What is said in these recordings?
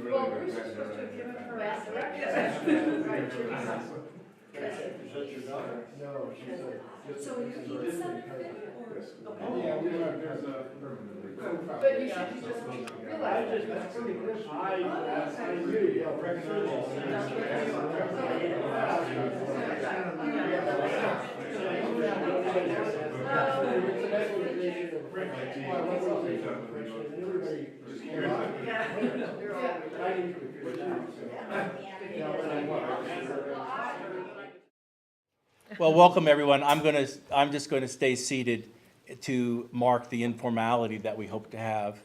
Well, Bruce is supposed to have given her last direction. Is that your daughter? No, she's a. So you keep the son of it, or? Oh, yeah, we are, there's a. But you should just realize that. That's pretty good. I knew you, Well, welcome everyone. I'm just going to stay seated to mark the informality that we hope to have.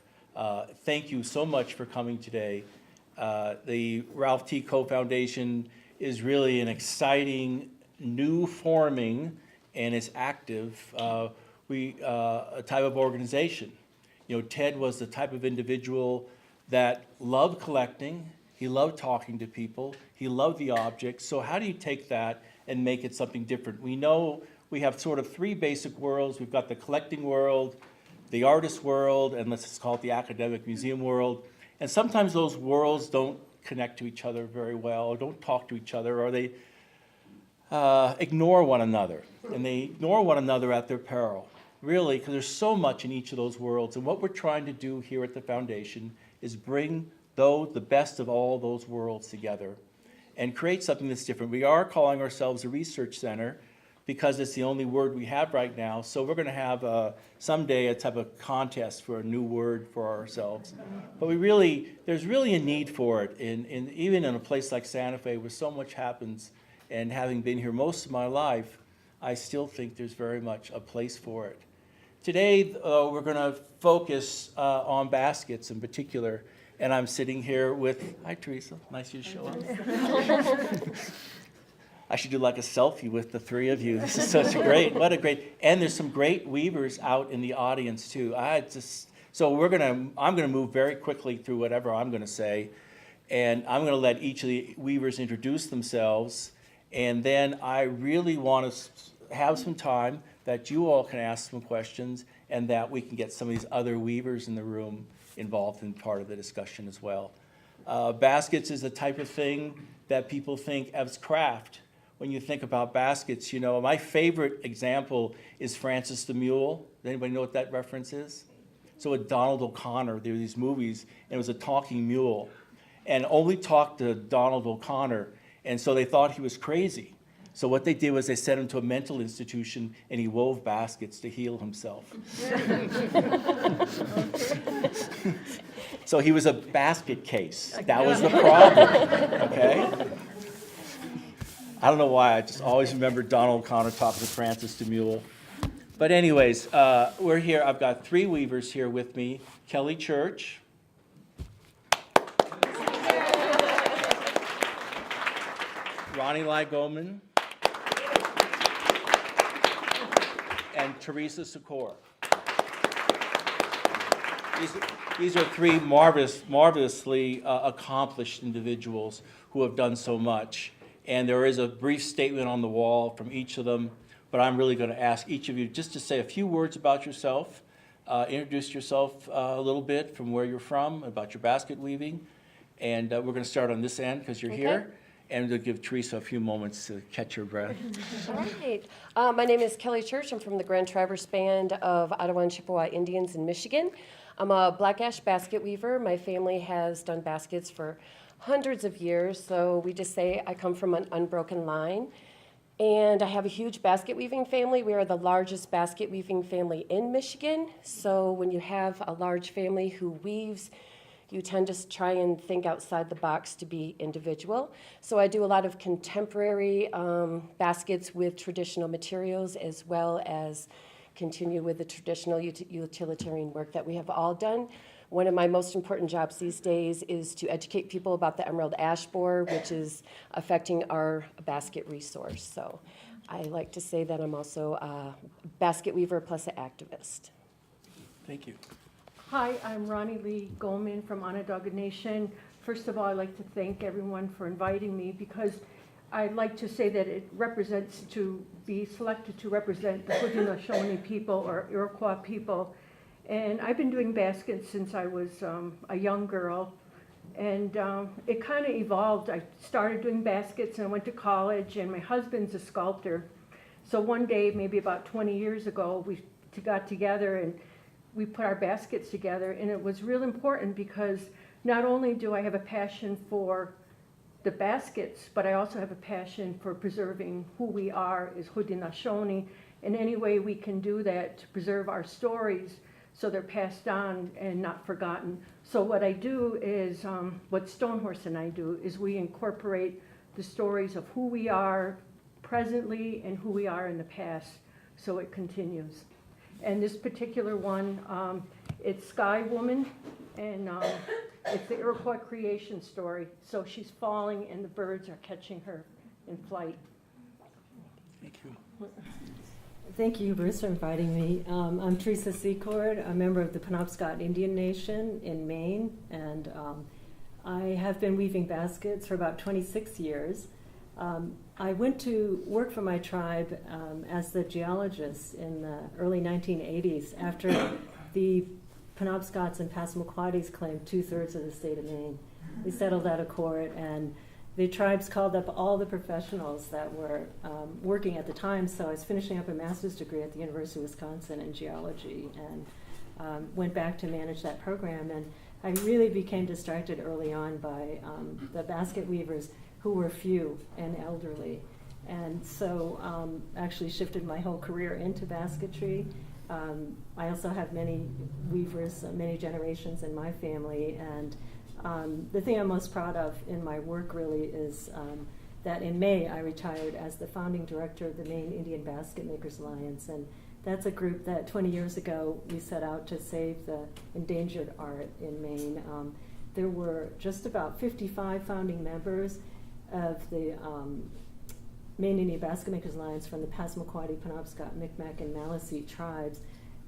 Thank you so much for coming today. The Ralph T. Coe Foundation is really an exciting new forming, and it's active. A type of organization. You know, Ted was the type of individual that loved collecting. He loved talking to people. He loved the objects. So how do you take that and make it something different? We know we have sort of three basic worlds. We've got the collecting world, the artist world, and let's just call it the academic museum world. And sometimes those worlds don't connect to each other very well, or don't talk to each other, or they ignore one another. And they ignore one another at their peril, really, because there's so much in each of those worlds. And what we're trying to do here at the foundation is bring the best of all those worlds together and create something that's different. We are calling ourselves a research center because it's the only word we have right now. So we're going to have someday a type of contest for a new word for ourselves. But there's really a need for it, even in a place like Santa Fe where so much happens. And having been here most of my life, I still think there's very much a place for it. Today, we're going to focus on baskets in particular. And I'm sitting here with, hi Theresa, nice you to show up. I should do like a selfie with the three of you. This is such a great, and there's some great weavers out in the audience too. So I'm gonna move very quickly through whatever I'm gonna say. And I'm gonna let each of the weavers introduce themselves. And then I really want to have some time that you all can ask some questions and that we can get some of these other weavers in the room involved in part of the discussion as well. Baskets is a type of thing that people think as craft. When you think about baskets, you know, my favorite example is Francis the Mule. Does anybody know what that reference is? So with Donald O'Connor, there were these movies, and it was a talking mule, and only talked to Donald O'Connor, and so they thought he was crazy. So what they did was they sent him to a mental institution, and he wove baskets to heal himself. So he was a basket case. That was the problem, okay? I don't know why, I just always remember Donald O'Connor talking to Francis the Mule. But anyways, we're here, I've got three weavers here with me. Kelly Church. Ronnie-Leigh Goeman. And Theresa Secord. These are three marvelously accomplished individuals who have done so much. And there is a brief statement on the wall from each of them, but I'm really going to ask each of you just to say a few words about yourself, introduce yourself a little bit from where you're from, about your basket weaving, and we're going to start on this end because you're here. And we'll give Theresa a few moments to catch her breath. All right. My name is Kelly Church. I'm from the Grand Traverse Band of Ottawa and Chippewa Indians in Michigan. I'm a black ash basket weaver. My family has done baskets for hundreds of years, so we just say I come from an unbroken line. And I have a huge basket weaving family. We are the largest basket weaving family in Michigan. So when you have a large family who weaves, you tend to try and think outside the box to be individual. So I do a lot of contemporary baskets with traditional materials, as well as continue with the traditional utilitarian work that we have all done. One of my most important jobs these days is to educate people about the emerald ash borer, which is affecting our basket resource. So I like to say that I'm also a basket weaver plus an activist. Thank you. Hi, I'm Ronnie-Leigh Goeman from Onondaga Nation. First of all, I'd like to thank everyone for inviting me because I'd like to say that it represents to be selected to represent the Haudenosaunee people or Iroquois people. And I've been doing baskets since I was a young girl. And it kind of evolved. I started doing baskets and I went to college, and my husband's a sculptor. So one day, maybe about 20 years ago, we got together and we put our baskets together. And it was real important because not only do I have a passion for the baskets, but I also have a passion for preserving who we are as Haudenosaunee, in any way we can do that to preserve our stories so they're passed on and not forgotten. So what I do is, what Stonehorse and I do, is we incorporate the stories of who we are presently and who we are in the past, so it continues. And this particular one, it's Sky Woman, and it's the Iroquois creation story. So she's falling and the birds are catching her in flight. Thank you. Thank you, Bruce, for inviting me. I'm Theresa Secord, a member of the Penobscot Indian Nation in Maine, and I have been weaving baskets for about 26 years. I went to work for my tribe as the geologist in the early 1980s after the Penobscots and Passamaquoddies claimed 2/3 of the state of Maine. We settled out of court, and the tribes called up all the professionals that were working at the time. So I was finishing up a master's degree at the University of Wisconsin in geology, and went back to manage that program. And I really became distracted early on by the basket weavers, who were few and elderly. And so actually shifted my whole career into basketry. I also have many weavers, many generations in my family, and the thing I'm most proud of in my work really is that in May I retired as the founding director of the Maine Indian Basket Makers Alliance, and that's a group that 20 years ago we set out to save the endangered art in Maine. There were just about 55 founding members of the Maine Indian Basket Makers Alliance from the Passamaquoddy, Penobscot, Micmac, and Maliseet tribes,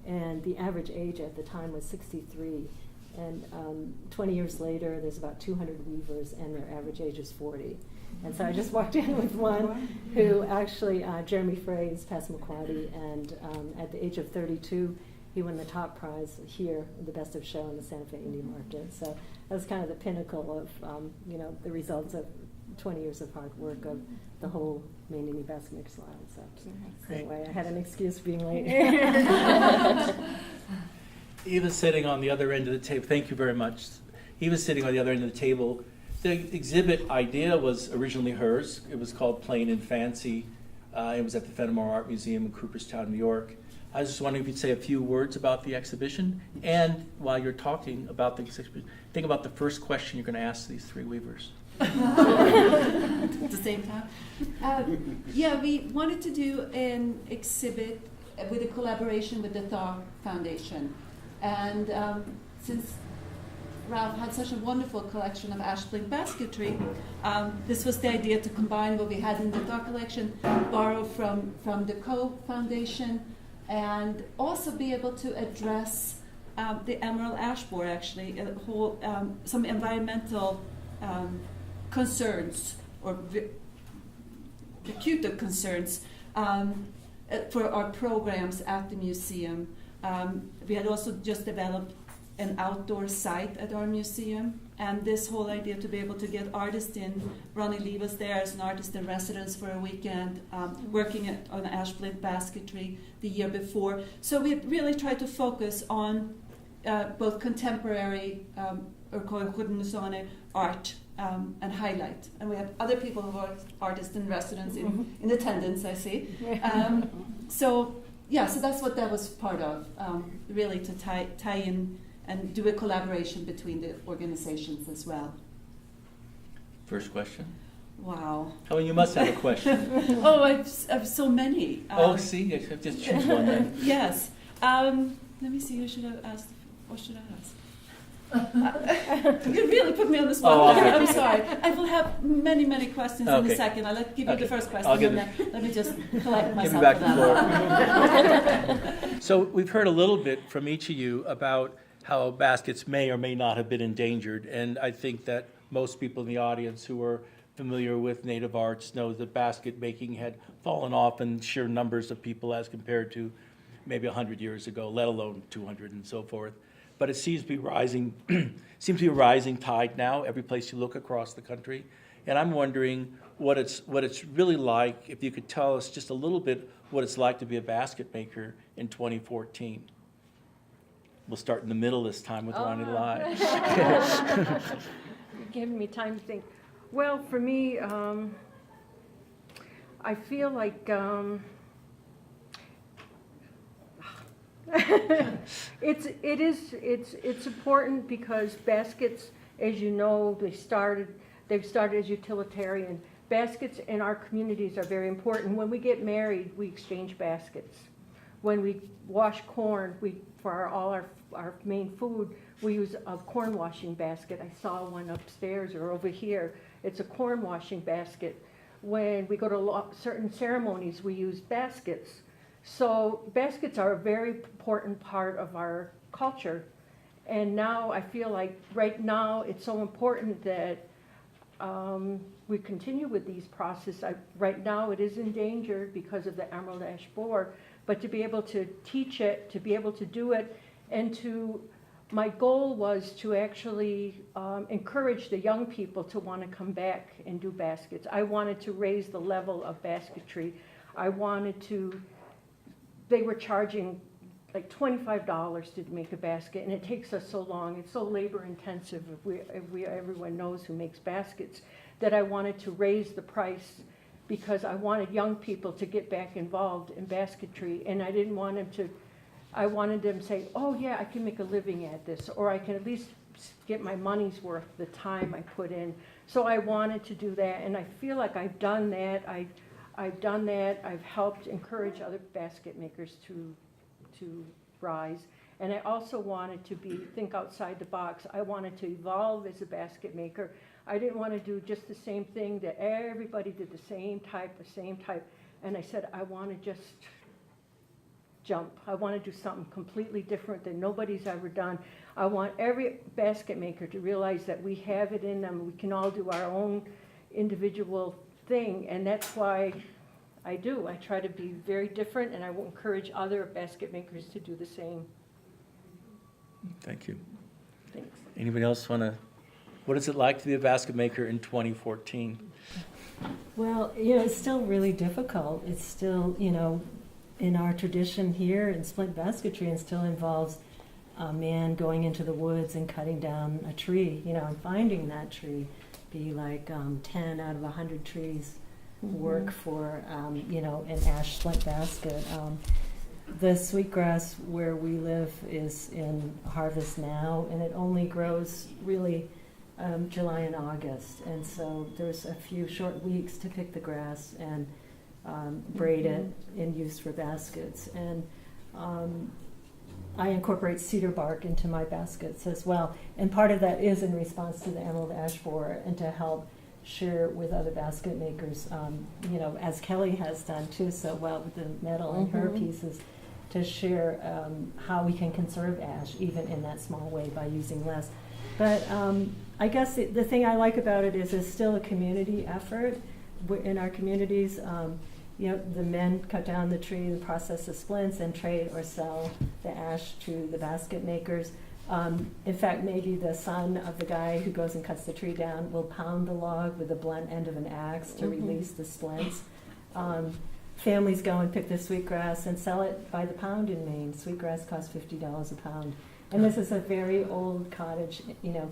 and the average age at the time was 63. And 20 years later, there's about 200 weavers, and their average age is 40. And so I just walked in with one who actually, Jeremy Frey is Passamaquoddy, and at the age of 32, he won the top prize here, the Best of Show in the Santa Fe Indian Market. So that was kind of the pinnacle of, the results of 20 years of hard work of the whole Maine Indian Basket Makers Alliance. So anyway, I had an excuse for being late. Eva sitting on the other end of the table. Thank you very much. Eva sitting on the other end of the table. The exhibit idea was originally hers. It was called Plain and Fancy. It was at the Fenimore Art Museum in Cooperstown, New York. I was just wondering if you'd say a few words about the exhibition, and while you're talking about the exhibition, think about the first question you're going to ask these three weavers. At the same time? Yeah, we wanted to do an exhibit with a collaboration with the Coe Foundation. And since Ralph had such a wonderful collection of ash-flint basketry, this was the idea to combine what we had in the Coe collection, borrow from the Coe Foundation, and also be able to address the emerald ash borer, actually, some environmental concerns or acute concerns for our programs at the museum. We had also just developed an outdoor site at our museum, and this whole idea to be able to get artists in. Ronnie-Leigh was there as an artist in residence for a weekend, working on ash-flint basketry the year before. So we really tried to focus on both contemporary Haudenosaunee art and highlight. And we have other people who are artists in residence in attendance, I see. So that's what that was part of, really to tie in and do a collaboration between the organizations as well. First question. Wow. Oh, you must have a question. Oh, I have so many. See, just choose one then. Yes. Let me see, who should I ask? What should I ask? You really put me on the spot there. I'm sorry. I will have many, many questions in a second. I'll give you the first question, and then let me just collect myself. Give me back the floor. So we've heard a little bit from each of you about how baskets may or may not have been endangered, and I think that most people in the audience who are familiar with Native arts know that basket making had fallen off in sheer numbers of people as compared to maybe 100 years ago, let alone 200 and so forth. But it seems to be rising, seems to be a rising tide now, every place you look across the country. And I'm wondering what it's really like, if you could tell us just a little bit what it's like to be a basket maker in 2014. We'll start in the middle this time with Ronnie-Leigh. You're giving me time to think. Well, for me, I feel like it's important because baskets, as you know, they've started as utilitarian. Baskets in our communities are very important. When we get married, we exchange baskets. When we wash corn, for all our main food, we use a corn washing basket. I saw one upstairs or over here. It's a corn washing basket. When we go to certain ceremonies, we use baskets. So baskets are a very important part of our culture. And now I feel like right now it's so important that we continue with these processes. Right now it is endangered because of the emerald ash borer, but to be able to teach it, to be able to do it, and my goal was to actually encourage the young people to want to come back and do baskets. I wanted to raise the level of basketry. They were charging like $25 to make a basket, and it takes us so long. It's so labor intensive, everyone knows who makes baskets, that I wanted to raise the price because I wanted young people to get back involved in basketry, and I didn't want them to, I wanted them to say, oh yeah, I can make a living at this, or I can at least get my money's worth the time I put in. So I wanted to do that, and I feel like I've done that. I've done that. I've helped encourage other basket makers to rise. And I also wanted to think outside the box. I wanted to evolve as a basket maker. I didn't want to do just the same thing that everybody did, the same type. And I said, I want to just jump. I want to do something completely different that nobody's ever done. I want every basket maker to realize that we have it in them. We can all do our own individual thing, and that's why I try to be very different, and I will encourage other basket makers to do the same. Thank you. Thanks. Anybody else want to, what is it like to be a basket maker in 2014? Well, it's still really difficult. It's still, in our tradition here in splint basketry, it still involves a man going into the woods and cutting down a tree, and finding that tree. Be like 10 out of 100 trees work for, an ash splint basket. The sweetgrass where we live is in harvest now, and it only grows really July and August. And so there's a few short weeks to pick the grass and braid it and use for baskets. And I incorporate cedar bark into my baskets as well. And part of that is in response to the emerald ash borer and to help share with other basket makers, as Kelly has done too so well with the metal in her pieces, to share how we can conserve ash even in that small way by using less. But I guess the thing I like about it is it's still a community effort. In our communities, the men cut down the tree, process the splints, and trade or sell the ash to the basket makers. In fact, maybe the son of the guy who goes and cuts the tree down will pound the log with the blunt end of an axe to release the splints. Families go and pick the sweetgrass and sell it by the pound in Maine. Sweetgrass costs $50 a pound. And this is a very old cottage,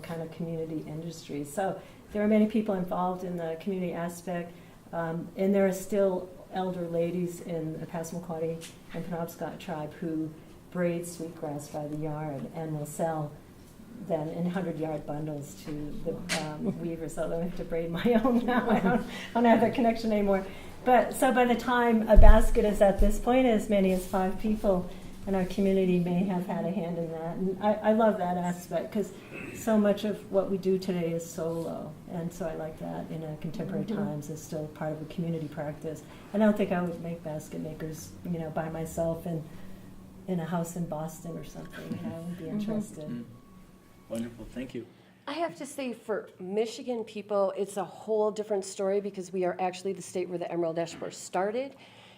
kind of community industry. So there are many people involved in the community aspect, and there are still elder ladies in the Passamaquoddy and Penobscot tribe who braid sweetgrass by the yard and will sell them in 100-yard bundles to the weavers, although I have to braid my own now. I don't have that connection anymore. But so by the time a basket is at this point, as many as 5 people in our community may have had a hand in that. And I love that aspect because so much of what we do today is solo. And so I like that in a contemporary times is still part of a community practice. And I don't think I would make basket makers, by myself in a house in Boston or something. I would be interested. Wonderful, thank you. I have to say, for Michigan people, it's a whole different story because we are actually the state where the emerald ash borer started.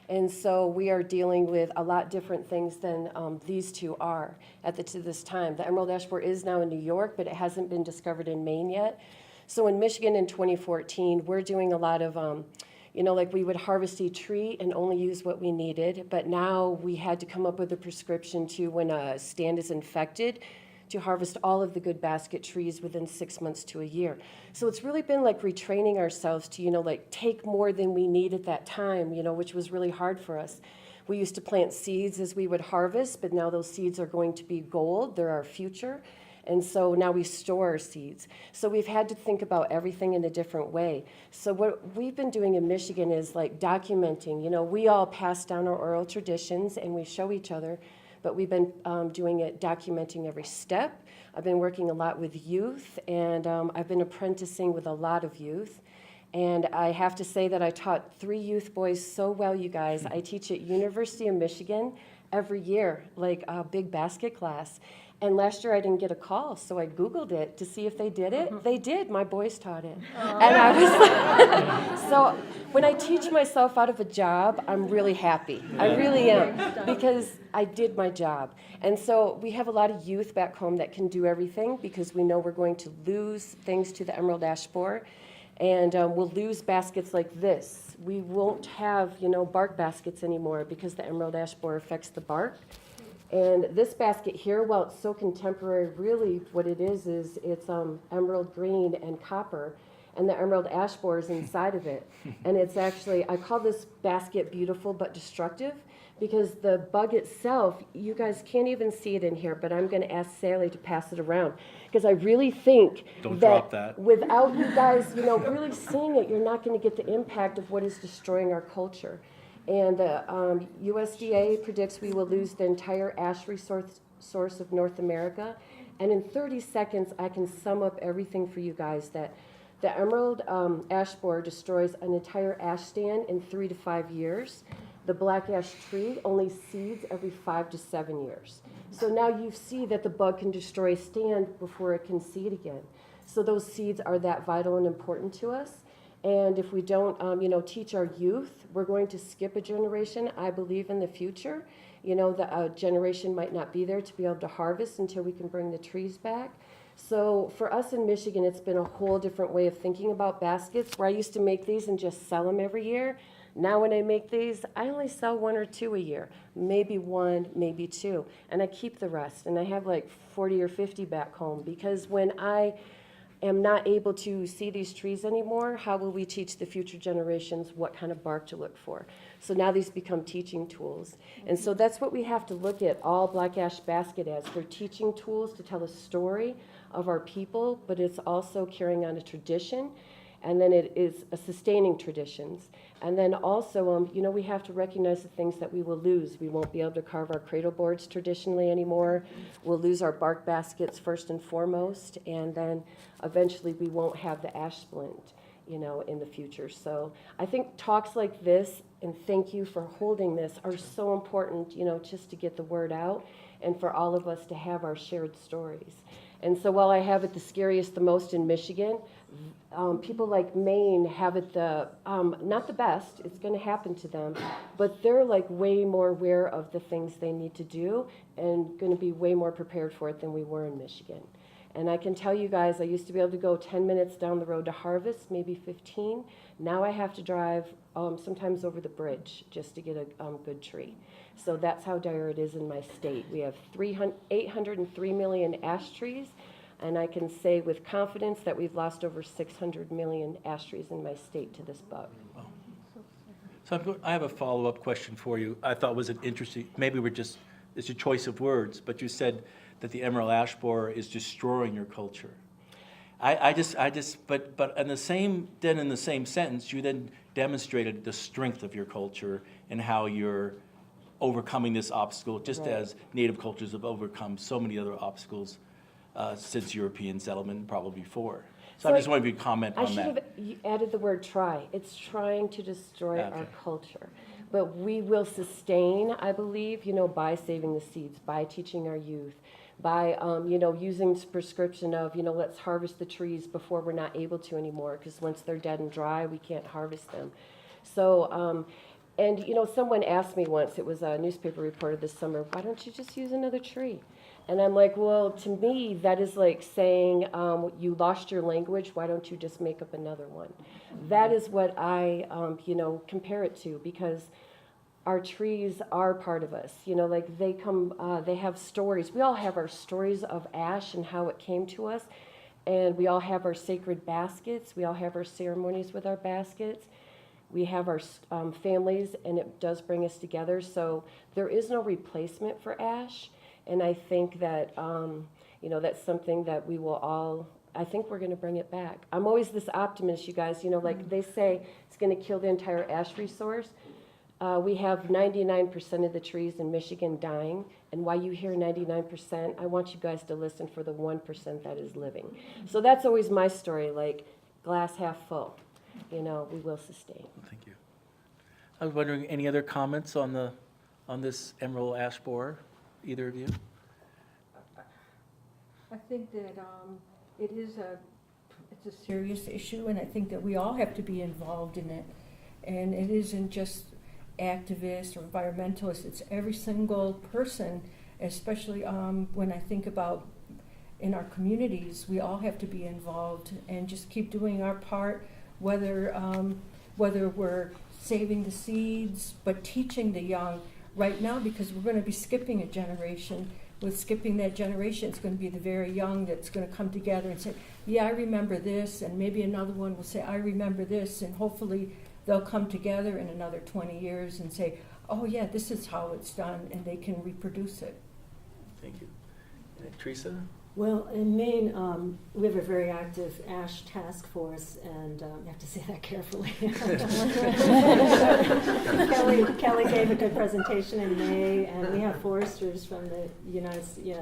And so we are dealing with a lot different things than these two are to this time. The emerald ash borer is now in New York, but it hasn't been discovered in Maine yet. So in Michigan in 2014, we're doing a lot of, like we would harvest a tree and only use what we needed, but now we had to come up with a prescription to when a stand is infected, to harvest all of the good basket trees within 6 months to a year. So it's really been like retraining ourselves to, take more than we need at that time, which was really hard for us. We used to plant seeds as we would harvest, but now those seeds are going to be gold. They're our future. And so now we store our seeds. So we've had to think about everything in a different way. So what we've been doing in Michigan is like documenting. We all pass down our oral traditions and we show each other, but we've been doing it, documenting every step. I've been working a lot with youth, and I've been apprenticing with a lot of youth. And I have to say that I taught 3 youth boys so well, you guys. I teach at University of Michigan every year, like a big basket class. And last year I didn't get a call, so I Googled it to see if they did it. They did. My boys taught it. And I was like, so when I teach myself out of a job, I'm really happy. I really am, because I did my job. And so we have a lot of youth back home that can do everything because we know we're going to lose things to the emerald ash borer. And we'll lose baskets like this. We won't have, bark baskets anymore because the emerald ash borer affects the bark. And this basket here, while it's so contemporary, really what it is it's emerald green and copper, and the emerald ash borer is inside of it. And it's actually, I call this basket beautiful but destructive, because the bug itself, you guys can't even see it in here, but I'm going to ask Sally to pass it around, because I really think that without you guys, really seeing it, you're not going to get the impact of what is destroying our culture. And the USDA predicts we will lose the entire ash resource of North America. And in 30 seconds, I can sum up everything for you guys, that the emerald ash borer destroys an entire ash stand in 3 to 5 years. The black ash tree only seeds every 5 to 7 years. So now you see that the bug can destroy a stand before it can seed again. So those seeds are that vital and important to us. And if we don't, teach our youth, we're going to skip a generation. I believe in the future, the generation might not be there to be able to harvest until we can bring the trees back. So for us in Michigan, it's been a whole different way of thinking about baskets, where I used to make these and just sell them every year. Now when I make these, I only sell 1 or 2 a year, maybe 1, maybe 2, and I keep the rest. And I have like 40 or 50 back home, because when I am not able to see these trees anymore, how will we teach the future generations what kind of bark to look for? So now these become teaching tools. And so that's what we have to look at all black ash basket as. They're teaching tools to tell a story of our people, but it's also carrying on a tradition, and then it is a sustaining traditions. And then also, we have to recognize the things that we will lose. We won't be able to carve our cradle boards traditionally anymore. We'll lose our bark baskets first and foremost, and then eventually we won't have the ash splint, in the future. So I think talks like this, and thank you for holding this, are so important, just to get the word out and for all of us to have our shared stories. And so while I have it the scariest the most in Michigan, people like Maine have it not the best, it's going to happen to them, but they're like way more aware of the things they need to do and going to be way more prepared for it than we were in Michigan. And I can tell you guys, I used to be able to go 10 minutes down the road to harvest, maybe 15. Now I have to drive sometimes over the bridge just to get a good tree. So that's how dire it is in my state. We have 803 million ash trees, and I can say with confidence that we've lost over 600 million ash trees in my state to this bug. So I have a follow-up question for you. I thought was an interesting, maybe it's a choice of words, but you said that the emerald ash borer is destroying your culture. But in the same sentence, you then demonstrated the strength of your culture and how you're overcoming this obstacle, just Right. as Native cultures have overcome so many other obstacles since European settlement, probably before. So I just wanted you to comment I on should that. have added the word try. It's trying to destroy our Okay. culture. But we will sustain, I believe, by saving the seeds, by teaching our youth, by, using this prescription of, let's harvest the trees before we're not able to anymore, because once they're dead and dry, we can't harvest them. So And, you know, someone asked me once, it was a newspaper reporter this summer, why don't you just use another tree? And I'm like, well, to me, that is like saying, you lost your language, why don't you just make up another one? That is what I, you know, compare it to, because our trees are part of us. You know, like they come, they have stories. We all have our stories of ash and how it came to us. And we all have our sacred baskets. We all have our ceremonies with our baskets. We have our families, and it does bring us together. So there is no replacement for ash. And I think that, you know, that's something that we will all, I think we're going to bring it back. I'm always this optimist, you guys. You know, like they say it's going to kill the entire ash resource. We have 99% of the trees in Michigan dying. And why you hear 99%, I want you guys to listen for the 1% that is living. So that's always my story, like glass half full. You know, we will sustain. Thank you. I was wondering, any other comments on this emerald ash borer, either of you? I think that it's a serious issue, and I think that we all have to be involved in it. And it isn't just activists or environmentalists, it's every single person, especially when I think about in our communities, we all have to be involved and just keep doing our part, whether we're saving the seeds, but teaching the young right now, because we're going to be skipping a generation. With skipping that generation, it's going to be the very young that's going to come together and say, yeah, I remember this, and maybe another one will say, I remember this, and hopefully they'll come together in another 20 years and say, oh yeah, this is how it's done, and they can reproduce it. Thank you. Theresa? Well, in Maine, we have a very active ash task force, and you have to say that carefully. Kelly gave a good presentation in May, and we have foresters from the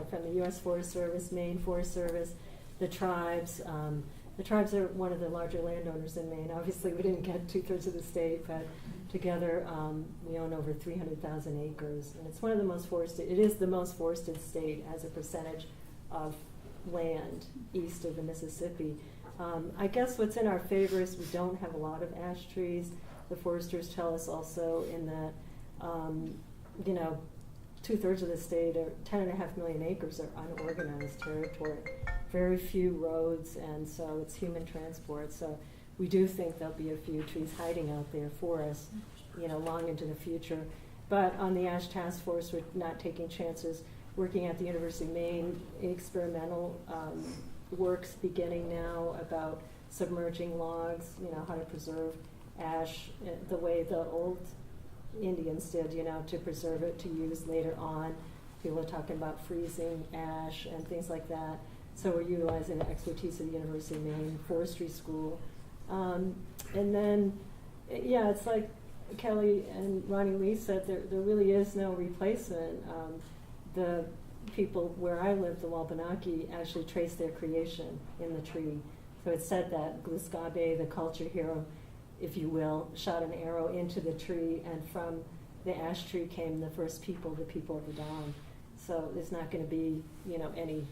from the U.S. Forest Service, Maine Forest Service, the tribes. The tribes are one of the larger landowners in Maine. Obviously, we didn't get 2/3 of the state, but together we own over 300,000 acres, and it's one of the most forested. It is the most forested state as a percentage of land east of the Mississippi. I guess what's in our favor is we don't have a lot of ash trees. The foresters tell us also in that, 2/3 of the state, or 10.5 million acres, are unorganized territory. Very few roads, and so it's human transport. So we do think there'll be a few trees hiding out there for us, long into the future. But on the ash task force, we're not taking chances. Working at the University of Maine, experimental works beginning now about submerging logs, how to preserve ash the way the old Indians did, to preserve it to use later on. People are talking about freezing ash and things like that. So we're utilizing the expertise of the University of Maine Forestry School. And then, it's like Kelly and Ronnie-Leigh said, there really is no replacement. The people where I live, the Wabanaki, actually trace their creation in the tree. So it's said that Gluskabe, the culture hero, if you will, shot an arrow into the tree, and from the ash tree came the first people, the people of the Dawn. So there's not going to be, any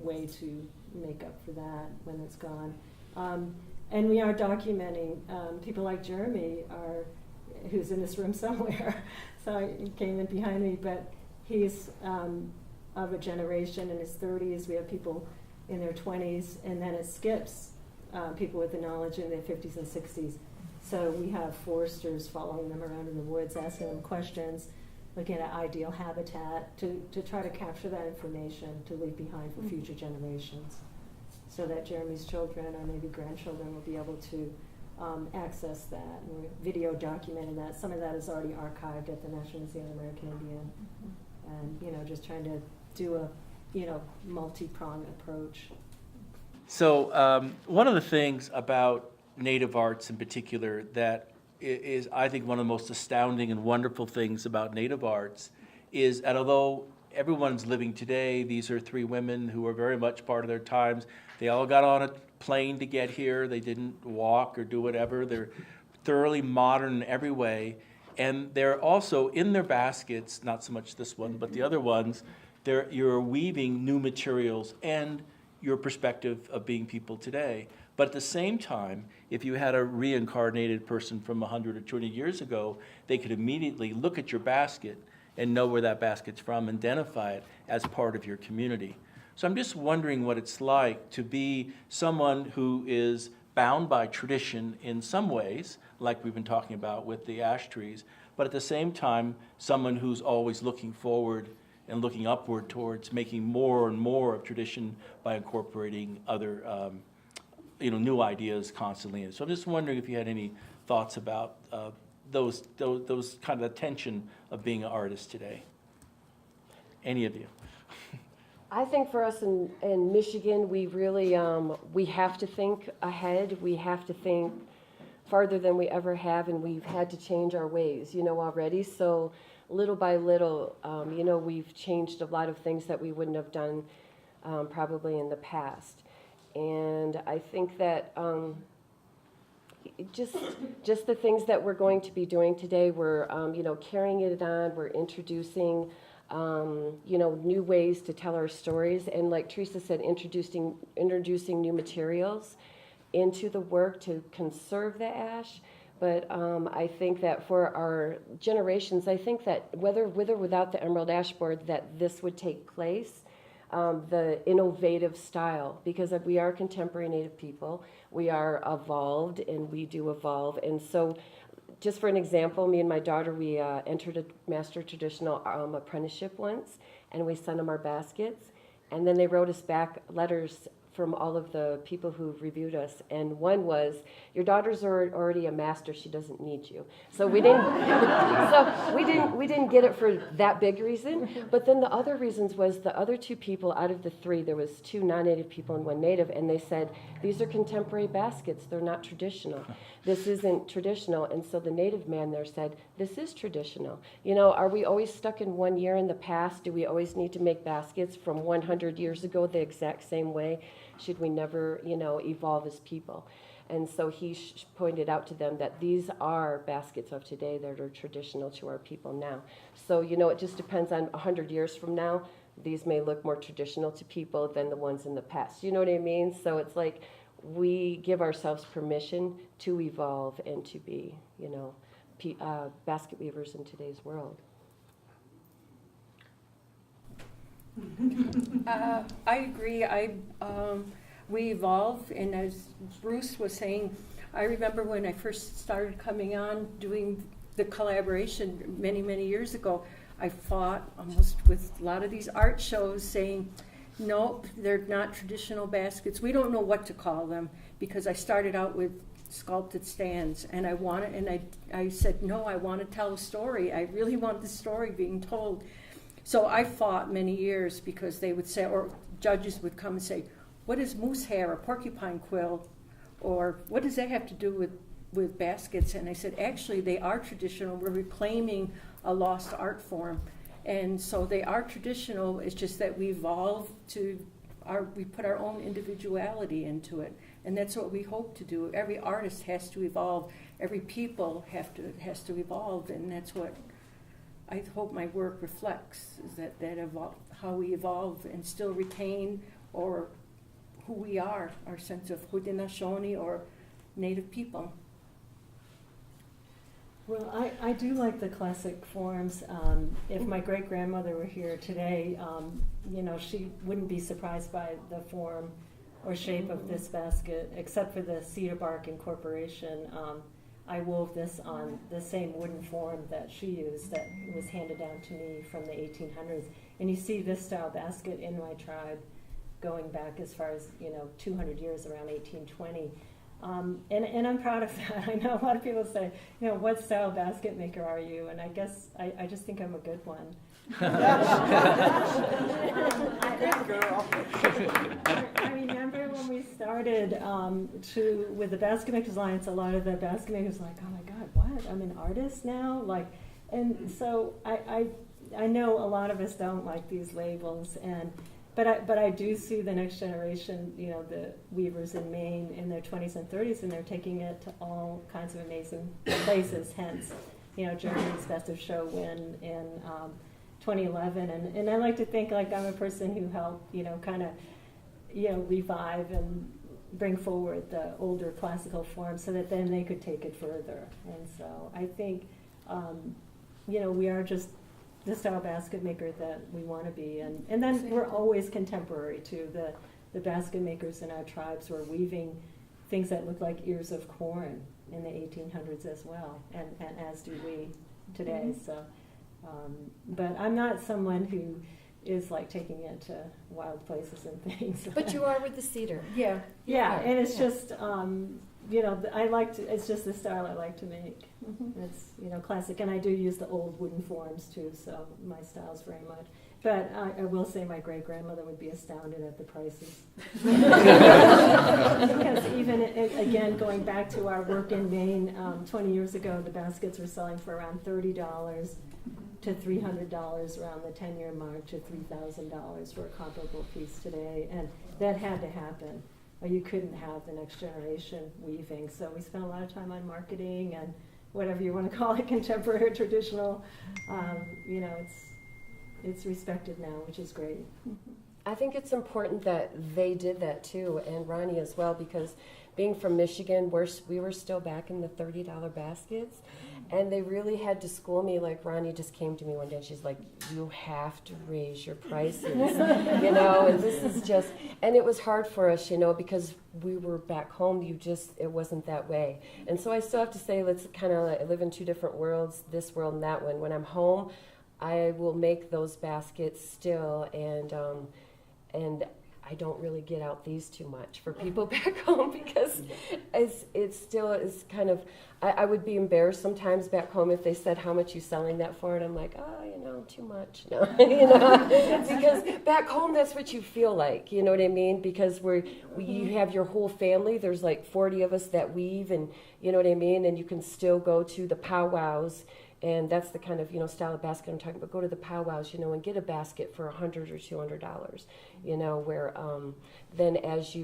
way to make up for that when it's gone. And we are documenting people like Jeremy, who's in this room somewhere. So he came in behind me, but he's of a generation in his 30s. We have people in their 20s, and then it skips people with the knowledge in their 50s and 60s. So we have foresters following them around in the woods, asking them questions, looking at ideal habitat to try to capture that information to leave behind for future generations, so that Jeremy's children or maybe grandchildren will be able to access that. And we're video documenting that. Some of that is already archived at the National Museum of American Indian. And just trying to do a multi-pronged approach. So one of the things about Native arts in particular that is, I think, one of the most astounding and wonderful things about Native arts is that although everyone's living today, these are three women who are very much part of their times. They all got on a plane to get here. They didn't walk or do whatever. They're thoroughly modern in every way. And they're also in their baskets, not so much this one, but the other ones, you're weaving new materials. And your perspective of being people today. But at the same time, if you had a reincarnated person from 100 or 200 years ago, they could immediately look at your basket and know where that basket's from, identify it as part of your community. So I'm just wondering what it's like to be someone who is bound by tradition in some ways, like we've been talking about with the ash trees, but at the same time, someone who's always looking forward and looking upward towards making more and more of tradition by incorporating other new ideas constantly. And so I'm just wondering if you had any thoughts about those kind of the tension of being an artist today. Any of you? I think for us in Michigan, we really, we have to think ahead. We have to think farther than we ever have, and we've had to change our ways, already. So little by little, we've changed a lot of things that we wouldn't have done probably in the past. And I think that just the things that we're going to be doing today, we're, carrying it on, we're introducing new ways to tell our stories, and like Theresa said, introducing new materials into the work to conserve the ash. But I think that for our generations, I think that whether with or without the Emerald Ash Board, that this would take place, the innovative style, because we are contemporary Native people, we are evolved, and we do evolve. And so just for an example, me and my daughter, we entered a master traditional apprenticeship once, and we sent them our baskets, and then they wrote us back letters from all of the people who reviewed us, and one was, "Your daughter's already a master; she doesn't need you." So we didn't get it for that big reason. But then the other reasons was the other two people out of the three, there was two non-Native people and one Native, and they said, "These are contemporary baskets; they're not traditional. This isn't traditional." And so the Native man there said, "This is traditional. Are we always stuck in 1 year in the past? Do we always need to make baskets from 100 years ago the exact same way? Should we never, evolve as people?" And so he pointed out to them that these are baskets of today that are traditional to our people now. So, it just depends on 100 years from now. These may look more traditional to people than the ones in the past. You know what I mean? So it's like we give ourselves permission to evolve and to be, basket weavers in today's world. I agree. We evolve, and as Bruce was saying, I remember when I first started coming on doing the collaboration many, many years ago, I fought almost with a lot of these art shows saying, "Nope, they're not traditional baskets. We don't know what to call them," because I started out with sculpted stands, and I said, "No, I want to tell a story. I really want the story being told." So I fought many years because they would say, or judges would come and say, "What is moose hair or porcupine quill? Or what does that have to do with baskets?" And I said, actually, they are traditional. We're reclaiming a lost art form. And so they are traditional. It's just that we evolve we put our own individuality into it. And that's what we hope to do. Every artist has to evolve. Every people has to evolve. And that's what I hope my work reflects, is that how we evolve and still retain or who we are, our sense of Haudenosaunee or Native people. Well, I do like the classic forms. If my great-grandmother were here today, she wouldn't be surprised by the form or shape of this basket, except for the cedar bark incorporation. I wove this on the same wooden form that she used that was handed down to me from the 1800s. And you see this style basket in my tribe going back as far as, 200 years, around 1820. And I'm proud of that. I know a lot of people say, "What style basket maker are you?" And I guess I just think I'm a good one. I remember when we started with the Basket Makers Alliance, a lot of the basket makers were like, "Oh my God, what? I'm an artist now?" And so I know a lot of us don't like these labels, but I do see the next generation, the weavers in Maine in their 20s and 30s, and they're taking it to all kinds of amazing places. Hence, Germany's Best of Show win in 2011, and I like to think like I'm a person who helped, kind of revive and bring forward the older classical forms so that then they could take it further. And so I think, we are just the style basket maker that we want to be. And then we're always contemporary too. The basket makers in our tribes were weaving things that look like ears of corn in the 1800s as well, and as do we today. So, but I'm not someone who is like taking it to wild places and things. But you are with the cedar. Yeah. Yeah, and it's just, it's just the style I like to make. It's, classic, and I do use the old wooden forms too, so my style's very much. But I will say my great-grandmother would be astounded at the prices. Because even, again, going back to our work in Maine, 20 years ago, the baskets were selling for around $30 to $300 around the 10-year mark to $3,000 for a comparable piece today. And that had to happen, or you couldn't have the next generation weaving. So we spent a lot of time on marketing and whatever you want to call it, contemporary or traditional. It's respected now, which is great. I think it's important that they did that too, and Ronnie as well, because being from Michigan, we were still back in the $30 baskets, and they really had to school me. Like Ronnie just came to me one day and she's like, "You have to raise your prices," and this is just, and it was hard for us, because we were back home, it wasn't that way. And so I still have to say, let's kind of live in two different worlds, this world and that one. When I'm home, I will make those baskets still, and I don't really get out these too much for people back home because it's still kind of, I would be embarrassed sometimes back home if they said, "How much you selling that for?" And I'm like, too much. No, because back home that's what you feel like, you know what I mean? Because you have your whole family, there's like 40 of us that weave, and you know what I mean? And you can still go to the powwows. And that's the kind of, style of basket I'm talking about. Go to the powwows, and get a basket for $100 or $200, where then as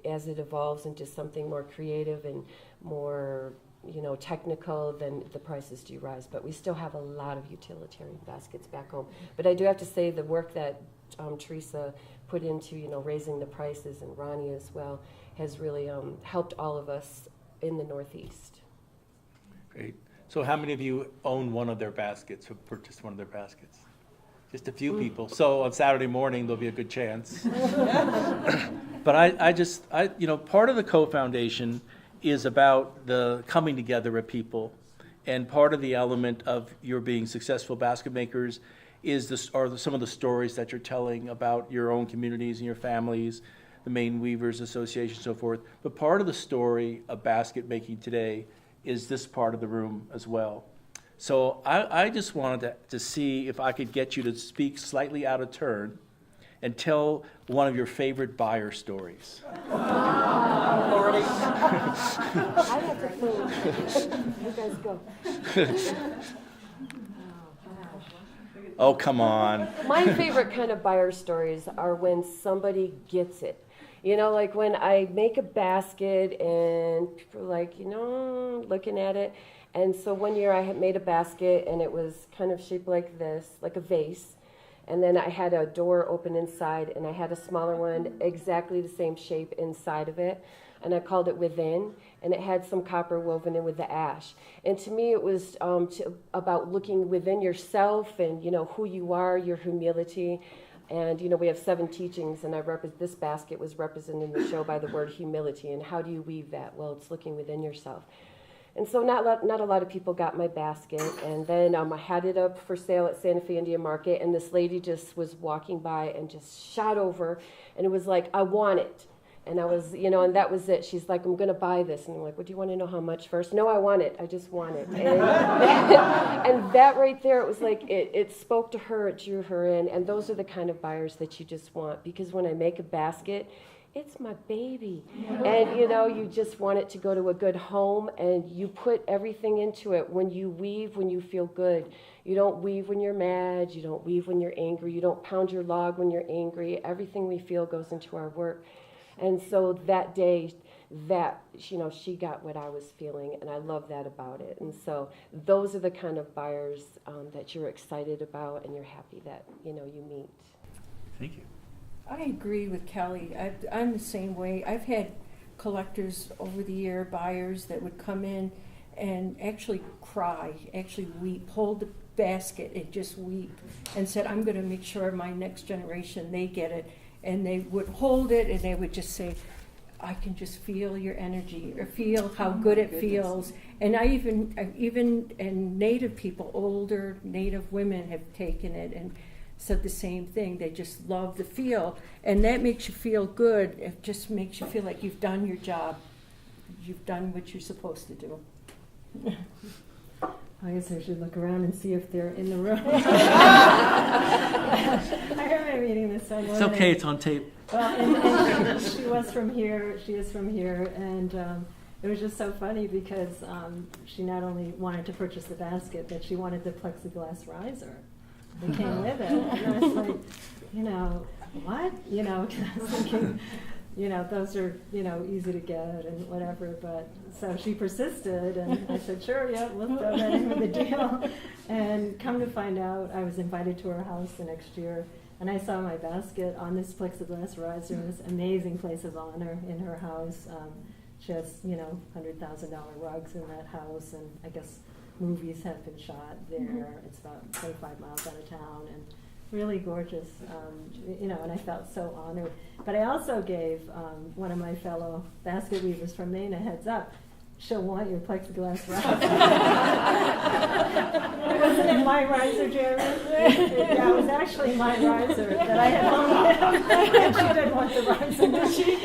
as it evolves into something more creative and more, technical, then the prices do rise. But we still have a lot of utilitarian baskets back home. But I do have to say the work that Theresa put into, raising the prices, and Ronnie as well, has really helped all of us in the Northeast. Great. So how many of you own one of their baskets, or purchased one of their baskets? Just a few people. So on Saturday morning, there'll be a good chance. But part of the Coe Foundation is about the coming together of people. And part of the element of your being successful basket makers are some of the stories that you're telling about your own communities and your families, the Maine Weavers Association, and so forth. But part of the story of basket making today is this part of the room as well. So I just wanted to see if I could get you to speak slightly out of turn and tell one of your favorite buyer stories. I have to think. You guys go. Oh, come on. My favorite kind of buyer stories are when somebody gets it. Like when I make a basket and people are like, looking at it. And so one year I had made a basket and it was kind of shaped like this, like a vase. And then I had a door open inside and I had a smaller one, exactly the same shape inside of it. And I called it Within, and it had some copper woven in with the ash. And to me it was about looking within yourself and, who you are, your humility. And, we have 7 teachings, and this basket was represented in the show by the word humility. And how do you weave that? Well, it's looking within yourself. And so not a lot of people got my basket. And then I had it up for sale at Santa Fe Indian Market, and this lady just was walking by and just shot over. And it was like, "I want it." And I was, and that was it. She's like, "I'm going to buy this." And I'm like, "Well, do you want to know how much first?" "No, I want it. I just want it." And that right there, it was like, it spoke to her, it drew her in. And those are the kind of buyers that you just want. Because when I make a basket, it's my baby. And, you just want it to go to a good home. And you put everything into it. When you weave, when you feel good. You don't weave when you're mad. You don't weave when you're angry. You don't pound your log when you're angry. Everything we feel goes into our work. And so that day, she got what I was feeling, and I love that about it. And so those are the kind of buyers that you're excited about and you're happy that, you meet. Thank you. I agree with Kelly. I'm the same way. I've had collectors over the year, buyers that would come in and actually cry, actually weep, hold the basket and just weep, and said, I'm going to make sure my next generation, they get it. And they would hold it and they would just say, I can just feel your energy, or feel how good it feels. And I even and Native people, older Native women have taken it and said the same thing. They just love the feel, and that makes you feel good. It just makes you feel like you've done your job. You've done what you're supposed to do. I guess I should look around and see if they're in the room. I remember reading this one. It's okay, it's on tape. Well, and she was from here. She is from here, and it was just so funny because she not only wanted to purchase the basket, but she wanted the plexiglass riser that came with it. And I was like, what? 'Cause I was thinking, those are, easy to get and whatever. But so she persisted, and I said, sure, yeah, we'll throw that in with the deal. And come to find out, I was invited to her house the next year. And I saw my basket on this plexiglass riser in this amazing place of honor in her house. She has, $100,000 rugs in that house, and I guess movies have been shot there. It's about 25 miles out of town, and really gorgeous, and I felt so honored. But I also gave one of my fellow basket weavers from Maine a heads up. She'll want your plexiglass riser. Wasn't it my riser, Jeremy? Yeah, it was actually my riser that I had loaned him. And she didn't want the riser, did she?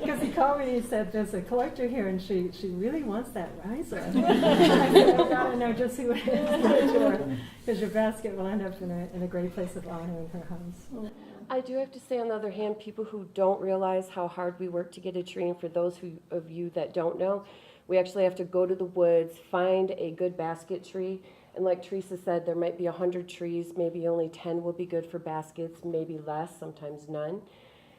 Because he called me and he said, there's a collector here and she really wants that riser. I said, I gotta know just who it is, because your basket will end up in a great place of honor in her house. I do have to say, on the other hand, people who don't realize how hard we work to get a tree, and for those of you that don't know, we actually have to go to the woods, find a good basket tree, and like Theresa said, there might be 100 trees, maybe only 10 will be good for baskets, maybe less, sometimes none.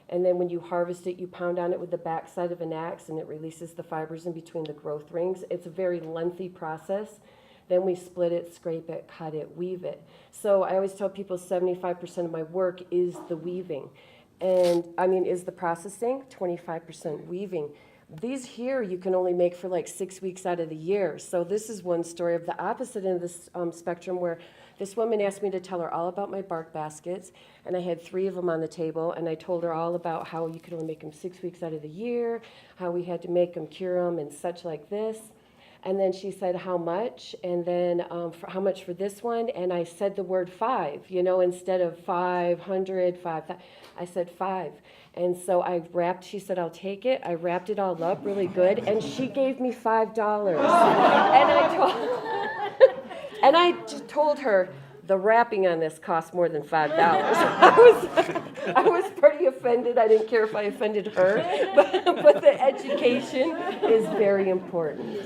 And then when you harvest it, you pound on it with the backside of an axe, and it releases the fibers in between the growth rings. It's a very lengthy process. Then we split it, scrape it, cut it, weave it. So I always tell people 75% of my work is the weaving. And is the processing, 25% weaving. These here you can only make for like 6 weeks out of the year. So this is one story of the opposite end of this spectrum, where this woman asked me to tell her all about my bark baskets, and I had 3 of them on the table, and I told her all about how you could only make them 6 weeks out of the year, how we had to make them, cure them, and such like this. And then she said, how much? And then for how much for this one? And I said the word 5, instead of 500, 5,000, I said 5. And so she said, I'll take it. I wrapped it all up really good, and she gave me $5. And I told her, the wrapping on this cost more than $5. I was pretty offended. I didn't care if I offended her, but the education is very important.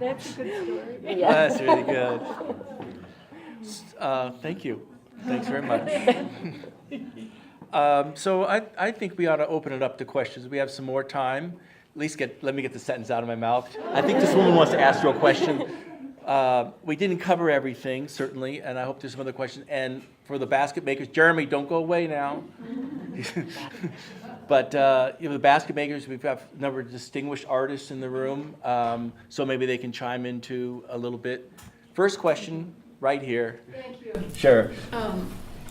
That's a good story. Yeah. That's really good. Thank you. Thanks very much. So I think we ought to open it up to questions. We have some more time. At least let me get the sentence out of my mouth. I think this woman wants to ask you a question. We didn't cover everything, certainly, and I hope there's some other questions. And for the basket makers, Jeremy, don't go away now. But the basket makers, we've got a number of distinguished artists in the room, so maybe they can chime into a little bit. First question, right here. Thank you. Sure.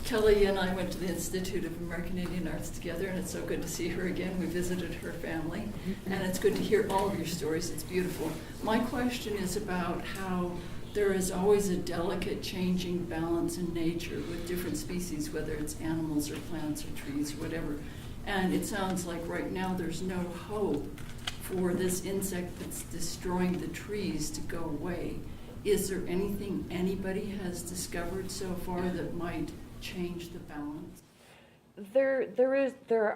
Kelly and I went to the Institute of American Indian Arts together, and it's so good to see her again. We visited her family, and it's good to hear all of your stories. It's beautiful. My question is about how there is always a delicate changing balance in nature with different species, whether it's animals or plants or trees or whatever. And it sounds like right now there's no hope for this insect that's destroying the trees to go away. Is there anything anybody has discovered so far that might change the balance? There